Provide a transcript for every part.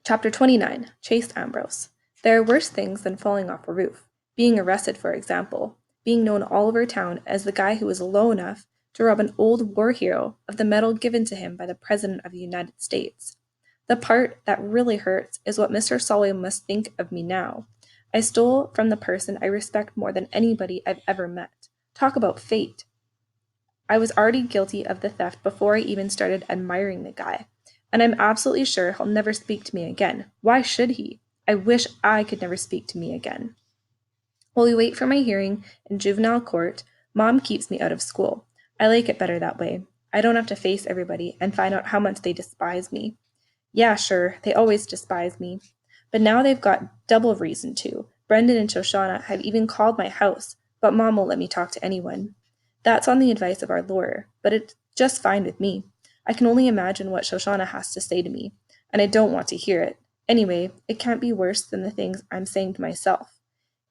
Chapter 29, Chase Ambrose. There are worse things than falling off a roof. Being arrested, for example. Being known all over town as the guy who was low enough to rob an old war hero of the medal given to him by the President of the United States. The part that really hurts is what Mr. Solway must think of me now. I stole from the person I respect more than anybody I've ever met. Talk about fate. I was already guilty of the theft before I even started admiring the guy. And I'm absolutely sure he'll never speak to me again. Why should he? I wish I could never speak to me again. While we wait for my hearing in juvenile court, Mom keeps me out of school. I like it better that way. I don't have to face everybody and find out how much they despise me. Yeah, sure, they always despise me. But now they've got double reason to. Brendan and Shoshana have even called my house, but Mom won't let me talk to anyone. That's on the advice of our lawyer, but it's just fine with me. I can only imagine what Shoshana has to say to me, and I don't want to hear it. Anyway, it can't be worse than the things I'm saying to myself.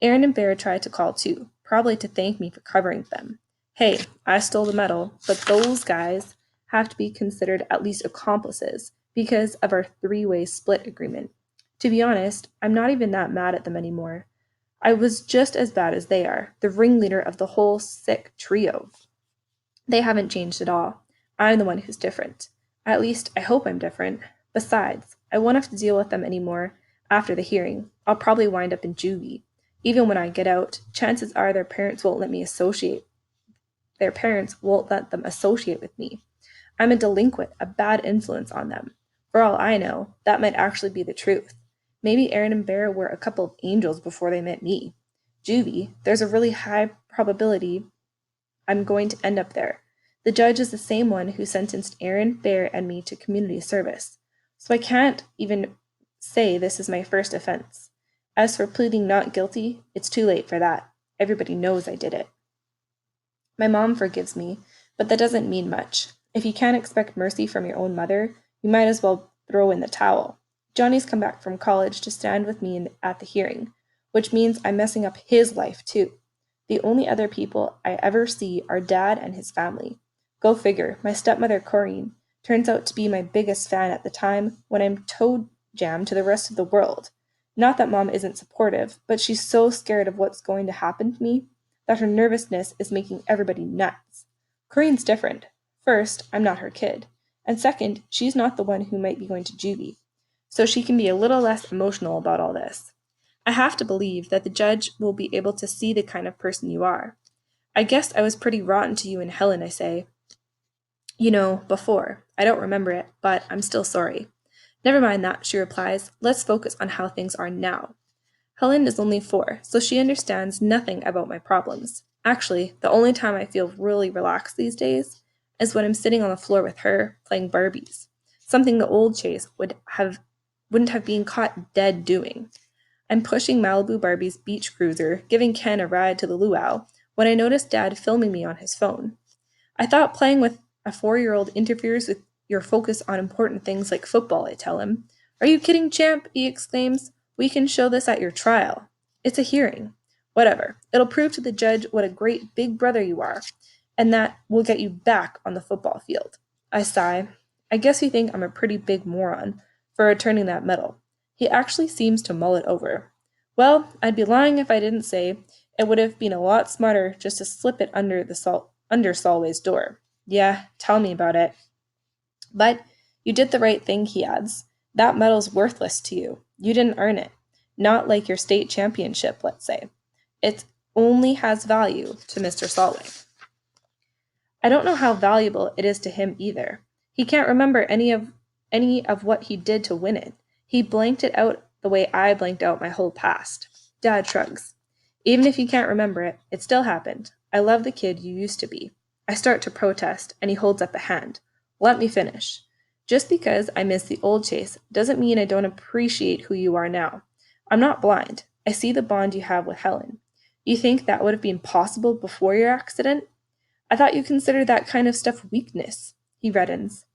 Aaron and Bear tried to call too, probably to thank me for covering them. Hey, I stole the medal, but those guys have to be considered at least accomplices because of our three-way split agreement. To be honest, I'm not even that mad at them anymore. I was just as bad as they are, the ringleader of the whole sick trio. They haven't changed at all. I'm the one who's different. At least, I hope I'm different. Besides, I won't have to deal with them anymore after the hearing. I'll probably wind up in juvie. Even when I get out, chances are their parents won't let them associate with me. I'm a delinquent, a bad influence on them. For all I know, that might actually be the truth. Maybe Aaron and Bear were a couple of angels before they met me. Juvie, there's a really high probability I'm going to end up there. The judge is the same one who sentenced Aaron, Bear, and me to community service, so I can't even say this is my first offense. As for pleading not guilty, it's too late for that. Everybody knows I did it. My mom forgives me, but that doesn't mean much. If you can't expect mercy from your own mother, you might as well throw in the towel. Johnny's come back from college to stand with me at the hearing, which means I'm messing up his life too. The only other people I ever see are Dad and his family. Go figure, my stepmother Corinne turns out to be my biggest fan at the time when I'm toe jammed to the rest of the world. Not that Mom isn't supportive, but she's so scared of what's going to happen to me that her nervousness is making everybody nuts. Corinne's different. First, I'm not her kid. And second, she's not the one who might be going to juvie. So she can be a little less emotional about all this. I have to believe that the judge will be able to see the kind of person you are. I guess I was pretty rotten to you and Helen, I say. Before. I don't remember it, but I'm still sorry. Never mind that, she replies. Let's focus on how things are now. Helen is only 4, so she understands nothing about my problems. Actually, the only time I feel really relaxed these days is when I'm sitting on the floor with her, playing Barbies. Something the old Chase wouldn't have been caught dead doing. I'm pushing Malibu Barbie's beach cruiser, giving Ken a ride to the luau, when I notice Dad filming me on his phone. I thought playing with a 4-year-old interferes with your focus on important things like football, I tell him. Are you kidding, champ? He exclaims. We can show this at your trial. It's a hearing. Whatever. It'll prove to the judge what a great big brother you are, and that will get you back on the football field. I sigh. I guess you think I'm a pretty big moron for returning that medal. He actually seems to mull it over. Well, I'd be lying if I didn't say it would have been a lot smarter just to slip it under Solway's door. Yeah, tell me about it. But you did the right thing, he adds. That medal's worthless to you. You didn't earn it. Not like your state championship, let's say. It only has value to Mr. Solway. I don't know how valuable it is to him either. He can't remember any of what he did to win it. He blanked it out the way I blanked out my whole past. Dad shrugs. Even if you can't remember it, it still happened. I love the kid you used to be. I start to protest, and he holds up a hand. Let me finish. Just because I miss the old Chase doesn't mean I don't appreciate who you are now. I'm not blind. I see the bond you have with Helen. You think that would have been possible before your accident? I thought you considered that kind of stuff weakness. He reddens.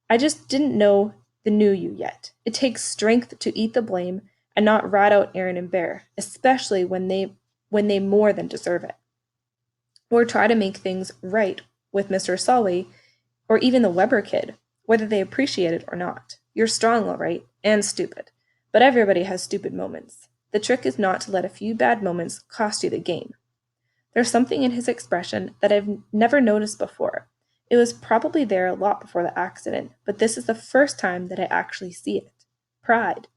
I just didn't know the new you yet. It takes strength to eat the blame and not rat out Aaron and Bear, especially when they more than deserve it. Or try to make things right with Mr. Solway or even the Weber kid, whether they appreciate it or not. You're strong, all right, and stupid. But everybody has stupid moments. The trick is not to let a few bad moments cost you the game. There's something in his expression that I've never noticed before. It was probably there a lot before the accident, but this is the first time that I actually see it. Pride,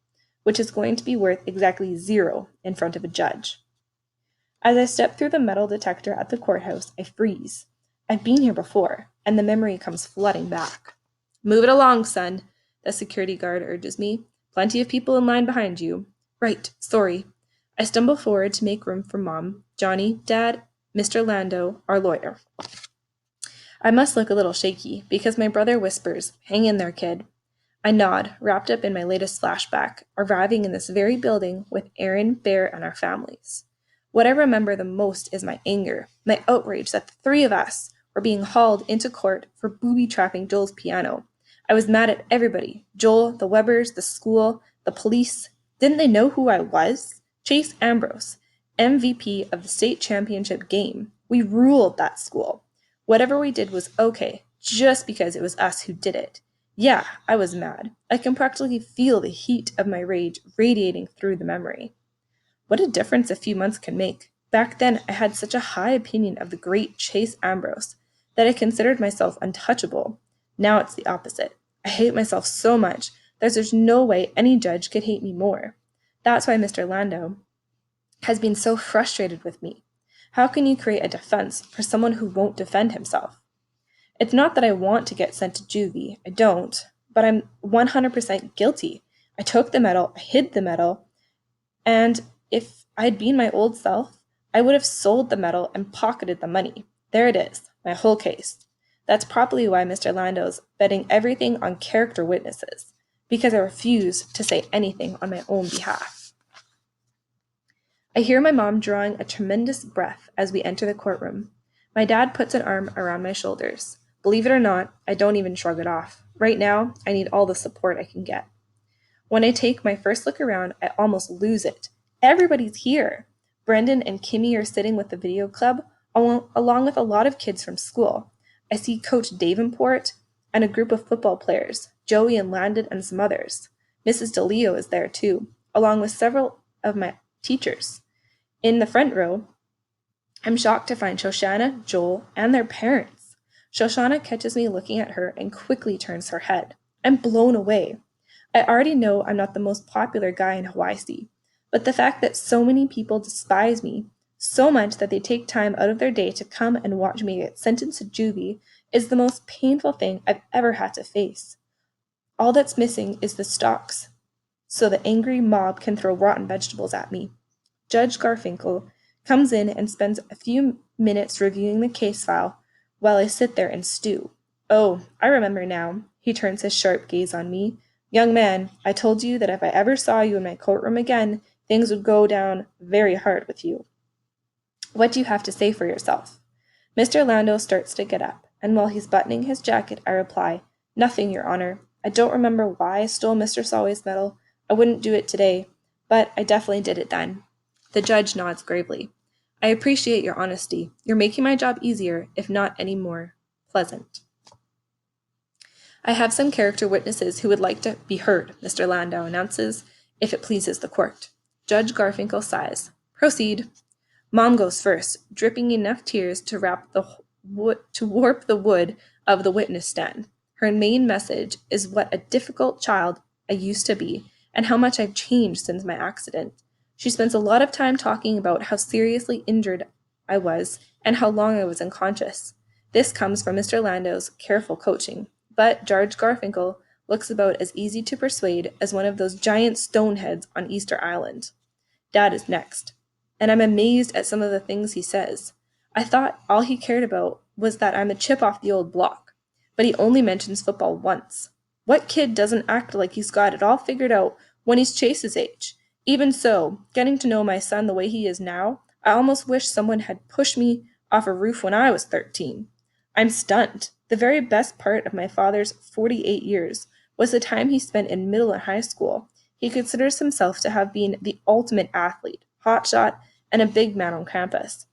which is going to be worth exactly 0 in front of a judge. As I step through the metal detector at the courthouse, I freeze. I've been here before, and the memory comes flooding back. Move it along, son, the security guard urges me. Plenty of people in line behind you. Right, sorry. I stumble forward to make room for Mom, Johnny, Dad, Mr. Lando, our lawyer. I must look a little shaky, because my brother whispers, "Hang in there, kid." I nod, wrapped up in my latest flashback, arriving in this very building with Aaron, Bear, and our families. What I remember the most is my anger, my outrage that the 3 of us were being hauled into court for booby-trapping Joel's piano. I was mad at everybody. Joel, the Webbers, the school, the police. Didn't they know who I was? Chase Ambrose, MVP of the state championship game. We ruled that school. Whatever we did was okay, just because it was us who did it. Yeah, I was mad. I can practically feel the heat of my rage radiating through the memory. What a difference a few months can make. Back then, I had such a high opinion of the great Chase Ambrose that I considered myself untouchable. Now it's the opposite. I hate myself so much that there's no way any judge could hate me more. That's why Mr. Lando has been so frustrated with me. How can you create a defense for someone who won't defend himself? It's not that I want to get sent to juvie. I don't. But I'm 100% guilty. I took the medal, I hid the medal, and if I'd been my old self, I would have sold the medal and pocketed the money. There it is, my whole case. That's probably why Mr. Lando's betting everything on character witnesses, because I refuse to say anything on my own behalf. I hear my mom drawing a tremendous breath as we enter the courtroom. My dad puts an arm around my shoulders. Believe it or not, I don't even shrug it off. Right now, I need all the support I can get. When I take my first look around, I almost lose it. Everybody's here. Brendan and Kimmy are sitting with the video club, along with a lot of kids from school. I see Coach Davenport and a group of football players, Joey and Landon and some others. Mrs. DeLeo is there too, along with several of my teachers. In the front row, I'm shocked to find Shoshana, Joel, and their parents. Shoshana catches me looking at her and quickly turns her head. I'm blown away. I already know I'm not the most popular guy in Hawaii, but the fact that so many people despise me so much that they take time out of their day to come and watch me get sentenced to juvie is the most painful thing I've ever had to face. All that's missing is the stocks, so the angry mob can throw rotten vegetables at me. Judge Garfinkel comes in and spends a few minutes reviewing the case file while I sit there and stew. Oh, I remember now. He turns his sharp gaze on me. Young man, I told you that if I ever saw you in my courtroom again, things would go down very hard with you. What do you have to say for yourself? Mr. Lando starts to get up, and while he's buttoning his jacket, I reply, Nothing, Your Honor. I don't remember why I stole Mr. Solway's medal. I wouldn't do it today, but I definitely did it then. The judge nods gravely. I appreciate your honesty. You're making my job easier, if not any more pleasant. I have some character witnesses who would like to be heard, Mr. Landau announces, if it pleases the court. Judge Garfinkel sighs. Proceed. Mom goes first, dripping enough tears to warp the wood of the witness stand. Her main message is what a difficult child I used to be, and how much I've changed since my accident. She spends a lot of time talking about how seriously injured I was and how long I was unconscious. This comes from Mr. Landau's careful coaching, but Judge Garfinkel looks about as easy to persuade as one of those giant stone heads on Easter Island. Dad is next, and I'm amazed at some of the things he says. I thought all he cared about was that I'm a chip off the old block, but he only mentions football once. What kid doesn't act like he's got it all figured out when he's Chase's age? Even so, getting to know my son the way he is now, I almost wish someone had pushed me off a roof when I was 13. I'm stunned. The very best part of my father's 48 years was the time he spent in middle and high school. He considers himself to have been the ultimate athlete, hotshot, and a big man on campus.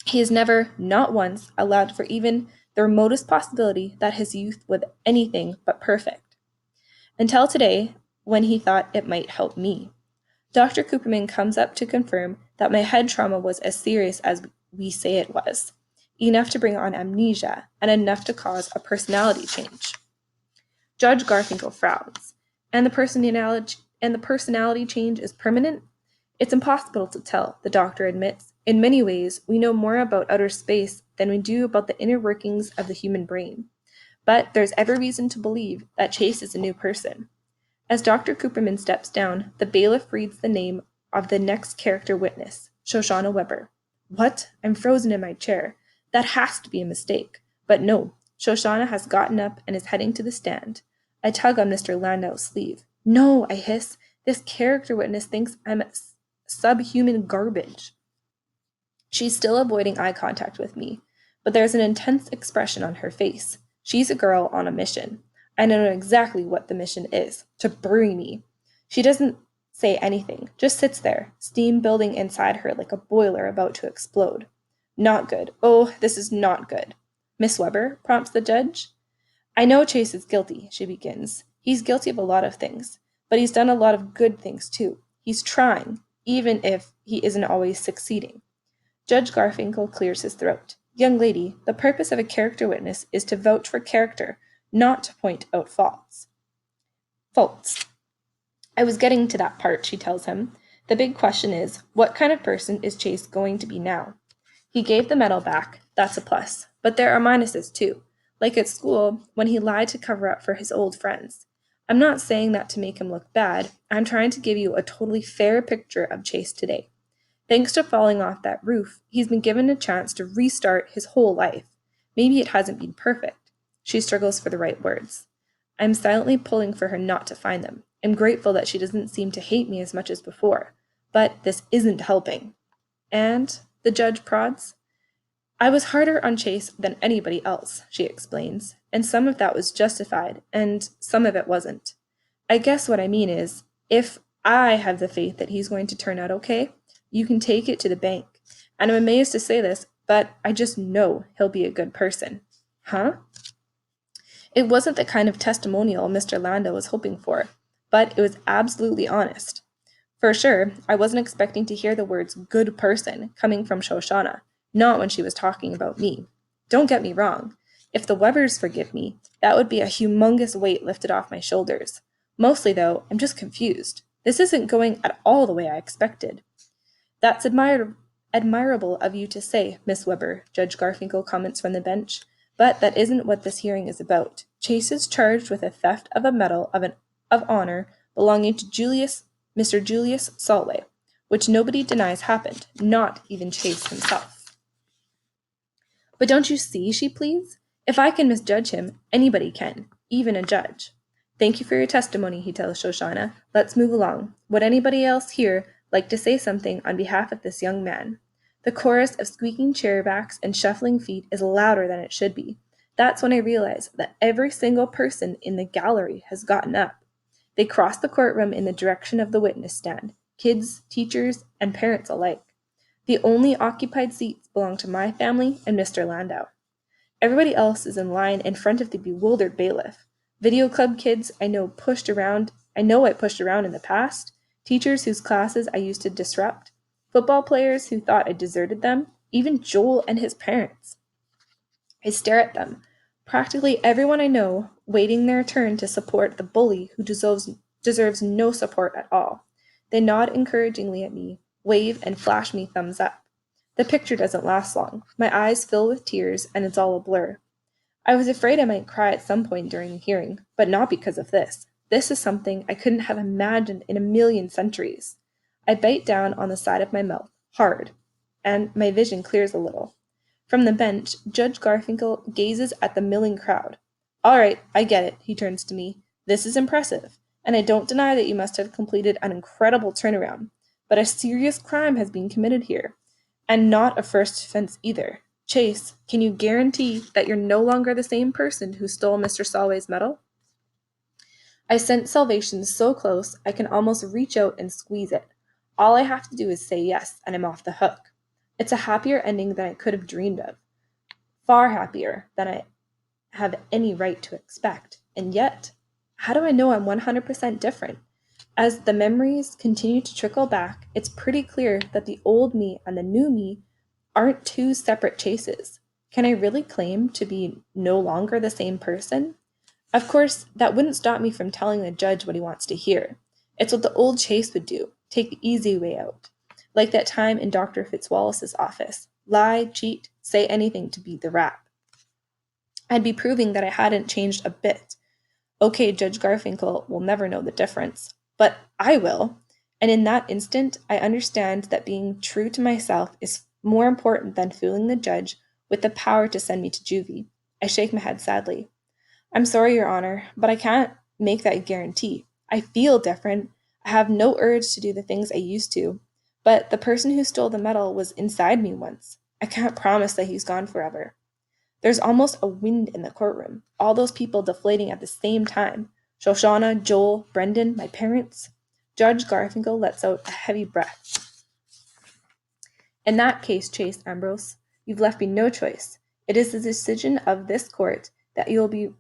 He has never, not once, allowed for even the remotest possibility that his youth was anything but perfect. Until today, when he thought it might help me. Dr. Cooperman comes up to confirm that my head trauma was as serious as we say it was, enough to bring on amnesia and enough to cause a personality change. Judge Garfinkel frowns. And the personality change is permanent? It's impossible to tell, the doctor admits. In many ways, we know more about outer space than we do about the inner workings of the human brain. But there's every reason to believe that Chase is a new person. As Dr. Cooperman steps down, the bailiff reads the name of the next character witness, Shoshana Weber. What? I'm frozen in my chair. That has to be a mistake. But no, Shoshana has gotten up and is heading to the stand. I tug on Mr. Landau's sleeve. No, I hiss. This character witness thinks I'm subhuman garbage. She's still avoiding eye contact with me, but there's an intense expression on her face. She's a girl on a mission. I know exactly what the mission is, to bury me. She doesn't say anything, just sits there, steam building inside her like a boiler about to explode. Not good. Oh, this is not good. Miss Weber, prompts the judge. I know Chase is guilty, she begins. He's guilty of a lot of things, but he's done a lot of good things too. He's trying, even if he isn't always succeeding. Judge Garfinkel clears his throat. Young lady, the purpose of a character witness is to vouch for character, not to point out faults. I was getting to that part, she tells him. The big question is, what kind of person is Chase going to be now? He gave the medal back, that's a plus, but there are minuses too, like at school when he lied to cover up for his old friends. I'm not saying that to make him look bad, I'm trying to give you a totally fair picture of Chase today. Thanks to falling off that roof, he's been given a chance to restart his whole life. Maybe it hasn't been perfect. She struggles for the right words. I'm silently pulling for her not to find them. I'm grateful that she doesn't seem to hate me as much as before. But this isn't helping. And, the judge prods, I was harder on Chase than anybody else, she explains, and some of that was justified, and some of it wasn't. I guess what I mean is, if I have the faith that he's going to turn out okay, you can take it to the bank. And I'm amazed to say this, but I just know he'll be a good person. Huh? It wasn't the kind of testimonial Mr. Landau was hoping for, but it was absolutely honest. For sure, I wasn't expecting to hear the words good person coming from Shoshana, not when she was talking about me. Don't get me wrong. If the Webers forgive me, that would be a humongous weight lifted off my shoulders. Mostly, though, I'm just confused. This isn't going at all the way I expected. That's admirable of you to say, Miss Weber, Judge Garfinkel comments from the bench, but that isn't what this hearing is about. Chase is charged with a theft of a medal of honor belonging to Mr. Julius Salway, which nobody denies happened, not even Chase himself. But don't you see, she pleads? If I can misjudge him, anybody can, even a judge. Thank you for your testimony, he tells Shoshana. Let's move along. Would anybody else here like to say something on behalf of this young man? The chorus of squeaking chairbacks and shuffling feet is louder than it should be. That's when I realize that every single person in the gallery has gotten up. They cross the courtroom in the direction of the witness stand, kids, teachers, and parents alike. The only occupied seats belong to my family and Mr. Landau. Everybody else is in line in front of the bewildered bailiff. Video club kids I know I pushed around in the past, teachers whose classes I used to disrupt, football players who thought I deserted them, even Joel and his parents. I stare at them, practically everyone I know waiting their turn to support the bully who deserves no support at all. They nod encouragingly at me, wave, and flash me thumbs up. The picture doesn't last long. My eyes fill with tears, and it's all a blur. I was afraid I might cry at some point during the hearing, but not because of this. This is something I couldn't have imagined in a million centuries. I bite down on the side of my mouth, hard, and my vision clears a little. From the bench, Judge Garfinkel gazes at the milling crowd. All right, I get it, he turns to me. This is impressive, and I don't deny that you must have completed an incredible turnaround, but a serious crime has been committed here, and not a first offense either. Chase, can you guarantee that you're no longer the same person who stole Mr. Salway's medal? I sense salvation so close I can almost reach out and squeeze it. All I have to do is say yes, and I'm off the hook. It's a happier ending than I could have dreamed of. Far happier than I have any right to expect. And yet, how do I know I'm 100% different? As the memories continue to trickle back, it's pretty clear that the old me and the new me aren't two separate Chases. Can I really claim to be no longer the same person? Of course, that wouldn't stop me from telling the judge what he wants to hear. It's what the old Chase would do, take the easy way out. Like that time in Dr. Fitzwallace's office. Lie, cheat, say anything to beat the rap. I'd be proving that I hadn't changed a bit. Okay, Judge Garfinkel will never know the difference, but I will. And in that instant, I understand that being true to myself is more important than fooling the judge with the power to send me to juvie. I shake my head sadly. I'm sorry, Your Honor, but I can't make that guarantee. I feel different. I have no urge to do the things I used to. But the person who stole the medal was inside me once. I can't promise that he's gone forever. There's almost a wind in the courtroom, all those people deflating at the same time. Shoshana, Joel, Brendan, my parents. Judge Garfinkel lets out a heavy breath. In that case, Chase Ambrose, you've left me no choice. It is the decision of this court that you will be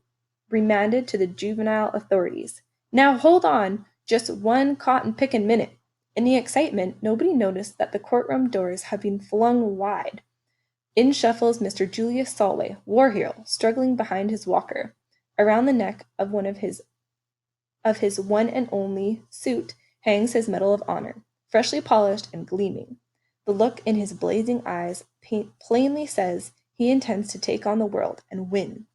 remanded to the juvenile authorities. Now hold on, just one cotton-pickin' minute. In the excitement, nobody noticed that the courtroom doors had been flung wide. In shuffles Mr. Julius Solway, war hero, struggling behind his walker. Around the neck of his one and only suit hangs his Medal of Honor, freshly polished and gleaming. The look in his blazing eyes plainly says he intends to take on the world and win.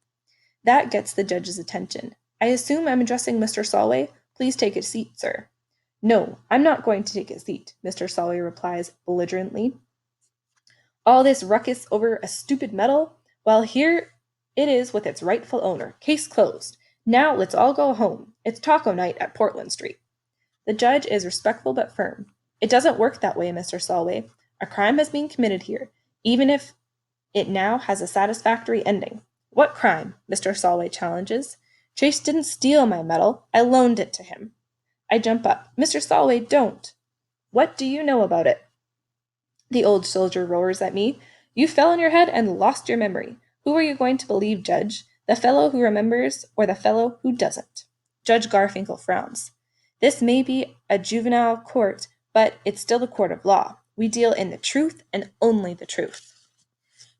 That gets the judge's attention. I assume I'm addressing Mr. Solway. Please take a seat, sir. No, I'm not going to take a seat, Mr. Solway replies belligerently. All this ruckus over a stupid medal? Well, here it is with its rightful owner. Case closed. Now let's all go home. It's taco night at Portland Street. The judge is respectful but firm. It doesn't work that way, Mr. Solway. A crime has been committed here, even if it now has a satisfactory ending. What crime? Mr. Solway challenges. Chase didn't steal my medal. I loaned it to him. I jump up. Mr. Solway, don't. What do you know about it? The old soldier roars at me. You fell on your head and lost your memory. Who are you going to believe, Judge? The fellow who remembers or the fellow who doesn't? Judge Garfinkel frowns. This may be a juvenile court, but it's still a court of law. We deal in the truth and only the truth.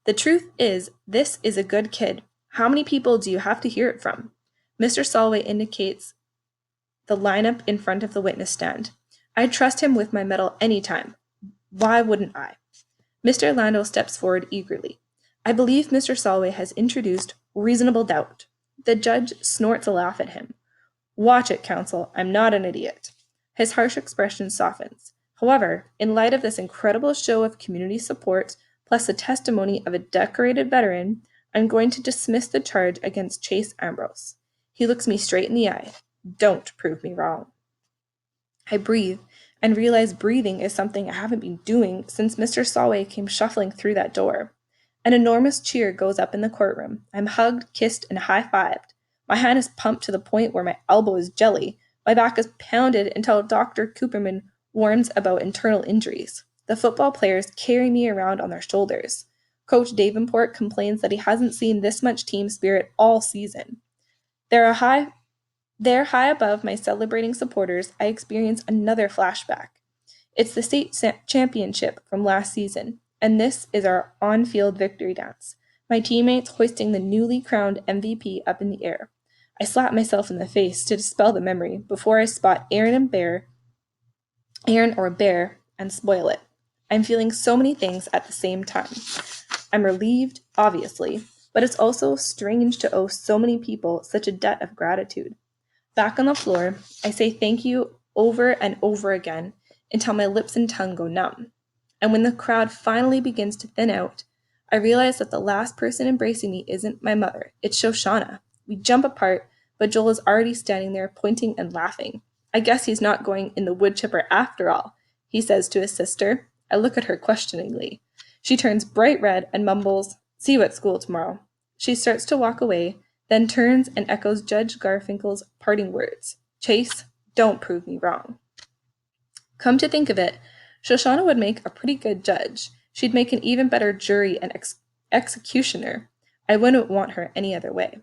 The truth is, this is a good kid. How many people do you have to hear it from? Mr. Solway indicates the lineup in front of the witness stand. I'd trust him with my medal any time. Why wouldn't I? Mr. Landau steps forward eagerly. I believe Mr. Solway has introduced reasonable doubt. The judge snorts a laugh at him. Watch it, counsel. I'm not an idiot. His harsh expression softens. However, in light of this incredible show of community support, plus the testimony of a decorated veteran, I'm going to dismiss the charge against Chase Ambrose. He looks me straight in the eye. Don't prove me wrong. I breathe and realize breathing is something I haven't been doing since Mr. Solway came shuffling through that door. An enormous cheer goes up in the courtroom. I'm hugged, kissed, and high-fived. My hand is pumped to the point where my elbow is jelly. My back is pounded until Dr. Cooperman warns about internal injuries. The football players carry me around on their shoulders. Coach Davenport complains that he hasn't seen this much team spirit all season. There high above my celebrating supporters, I experience another flashback. It's the state championship from last season, and this is our on-field victory dance. My teammates hoisting the newly crowned MVP up in the air. I slap myself in the face to dispel the memory before I spot Aaron or Bear and spoil it. I'm feeling so many things at the same time. I'm relieved, obviously, but it's also strange to owe so many people such a debt of gratitude. Back on the floor, I say thank you over and over again until my lips and tongue go numb. And when the crowd finally begins to thin out, I realize that the last person embracing me isn't my mother, it's Shoshana. We jump apart, but Joel is already standing there pointing and laughing. I guess he's not going in the wood chipper after all, he says to his sister. I look at her questioningly. She turns bright red and mumbles, "See you at school tomorrow." She starts to walk away, then turns and echoes Judge Garfinkel's parting words. Chase, don't prove me wrong. Come to think of it, Shoshana would make a pretty good judge. She'd make an even better jury and executioner. I wouldn't want her any other way.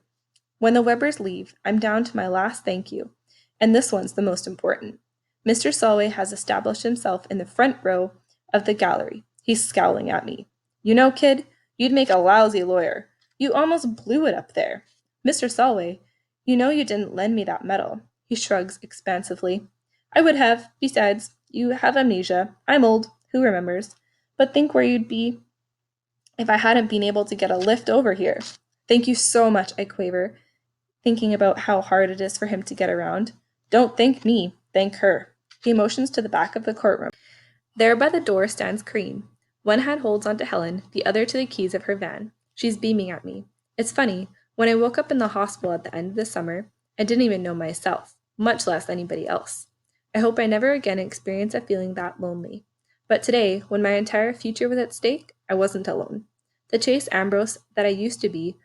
When the Webbers leave, I'm down to my last thank you, and this one's the most important. Mr. Solway has established himself in the front row of the gallery. He's scowling at me. You know, kid, you'd make a lousy lawyer. You almost blew it up there. Mr. Solway, you know you didn't lend me that medal. He shrugs expansively. I would have. Besides, you have amnesia. I'm old. Who remembers? But think where you'd be if I hadn't been able to get a lift over here. Thank you so much, I quaver, thinking about how hard it is for him to get around. Don't thank me, thank her. He motions to the back of the courtroom. There by the door stands Cream. One hand holds onto Helen, the other to the keys of her van. She's beaming at me. It's funny, when I woke up in the hospital at the end of the summer, I didn't even know myself, much less anybody else. I hope I never again experience a feeling that lonely. But today, when my entire future was at stake, I wasn't alone. The Chase Ambrose that I used to be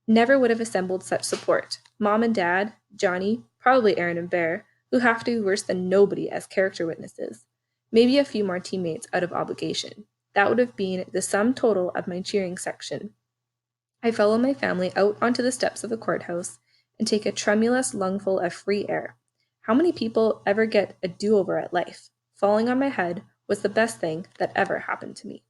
never would have assembled such support. Mom and Dad, Johnny, probably Aaron and Bear, who have to be worse than nobody as character witnesses. Maybe a few more teammates out of obligation. That would have been the sum total of my cheering section. I follow my family out onto the steps of the courthouse and take a tremulous lungful of free air. How many people ever get a do-over at life? Falling on my head was the best thing that ever happened to me.